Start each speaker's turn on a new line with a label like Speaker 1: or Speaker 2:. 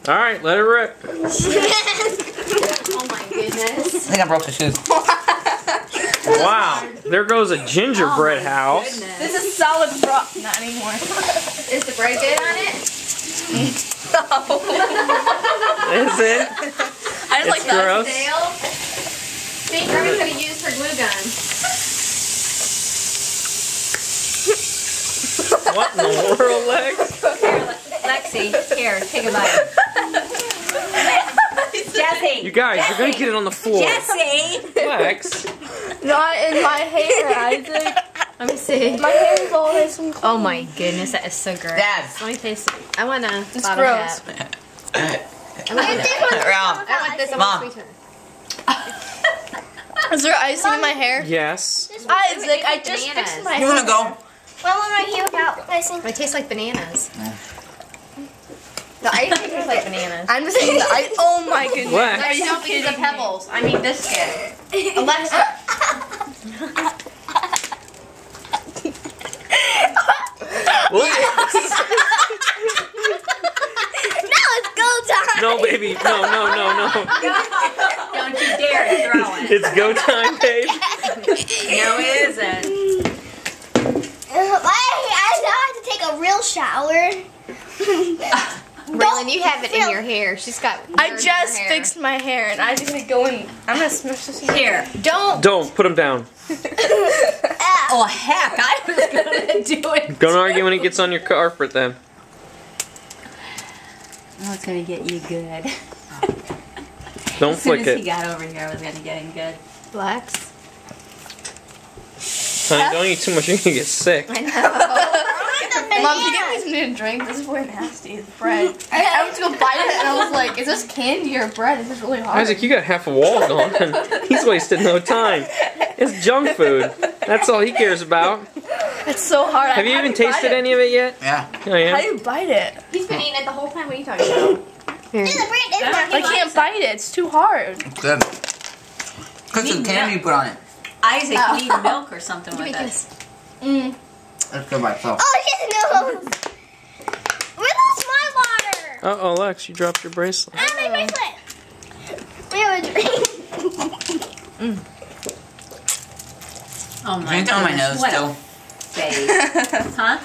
Speaker 1: Alright, let it rip.
Speaker 2: Oh my goodness.
Speaker 3: I think I broke the shoes.
Speaker 1: Wow, there goes a gingerbread house.
Speaker 2: Goodness.
Speaker 4: This is solid rock. Not anymore.
Speaker 2: Is the bread good on it?
Speaker 1: Is it?
Speaker 4: I just like
Speaker 1: It's
Speaker 4: that.
Speaker 1: gross.
Speaker 2: Dale? Think Remy could have used her glue gun.
Speaker 1: What in the world, Lex?
Speaker 2: Here, Lexi, here, take a bite. Jesse!
Speaker 1: You guys, you're gonna get it on the floor.
Speaker 2: Jesse!
Speaker 1: Lex.
Speaker 4: Not in my hair, Isaac.
Speaker 2: Let me see.
Speaker 4: My hair is all nice and clean.
Speaker 2: Oh my goodness, that is so gross.
Speaker 3: Dad.
Speaker 2: Let me taste it. I want a
Speaker 4: It's
Speaker 2: bottle
Speaker 4: gross.
Speaker 2: cap.
Speaker 3: Ralph.
Speaker 2: I want this. I
Speaker 3: Mom.
Speaker 2: want sweetener.
Speaker 4: Is there icing in my hair?
Speaker 1: Yes.
Speaker 4: Isaac, I just fixed my
Speaker 3: You
Speaker 4: hair.
Speaker 3: wanna go?
Speaker 5: Well, I'm right here without icing.
Speaker 2: It tastes like bananas. The icing tastes like bananas.
Speaker 4: I'm just saying that oh my goodness.
Speaker 1: Lex.
Speaker 4: Are you
Speaker 2: Don't use the
Speaker 4: kidding me?
Speaker 2: pebbles. I mean biscuit. Alexa.
Speaker 5: Now it's go time.
Speaker 1: No, baby. No.
Speaker 2: Don't you dare throw it.
Speaker 1: It's go time, babe.
Speaker 2: No, it isn't.
Speaker 5: I have to take a real shower.
Speaker 2: Raylan, you have it in your hair. She's got.
Speaker 4: I
Speaker 2: nerds in
Speaker 4: just
Speaker 2: her hair.
Speaker 4: fixed my hair and Isaac's gonna go in. I'm gonna smash this in
Speaker 2: Here. Don't.
Speaker 1: Don't put him down.
Speaker 2: Oh heck! I was gonna do it.
Speaker 1: Don't argue when he gets on your carpet then.
Speaker 6: Oh, it's gonna get you good.
Speaker 1: Don't
Speaker 6: As soon
Speaker 1: flick
Speaker 6: as he
Speaker 1: it.
Speaker 6: got over here, I was gonna get him good.
Speaker 2: Lex.
Speaker 1: Honey, don't eat too much, you're gonna get sick.
Speaker 4: Mom, if you get me something to drink, this is really nasty. It's bread. I went to go bite it and I was like, is this candy or bread? This is really hard.
Speaker 1: Isaac, you got half a wall gone. He's wasted no time. It's junk food. That's all he cares about.
Speaker 4: It's so hard.
Speaker 1: Have you
Speaker 4: How
Speaker 1: even
Speaker 4: do bite
Speaker 1: tasted
Speaker 4: it?
Speaker 1: any of it yet?
Speaker 3: Yeah.
Speaker 1: Oh,
Speaker 4: How
Speaker 1: yeah?
Speaker 4: do you bite it?
Speaker 2: He's been eating it the whole time. What are you talking about? Here.
Speaker 4: I can't bite it. It's too hard.
Speaker 3: It's good. Put some candy you put on it.
Speaker 6: Isaac, you need milk or something
Speaker 2: Give me
Speaker 6: with
Speaker 2: a
Speaker 6: it.
Speaker 2: kiss.
Speaker 3: Let's go by itself.
Speaker 5: Oh, yes, no. Where goes my water?
Speaker 1: Uh-oh, Lex, you dropped your bracelet.
Speaker 5: And my bracelet. We have a drink.
Speaker 6: Oh my
Speaker 3: Drink on my
Speaker 6: goodness,
Speaker 3: nose
Speaker 6: what
Speaker 3: still.
Speaker 6: a face. Huh?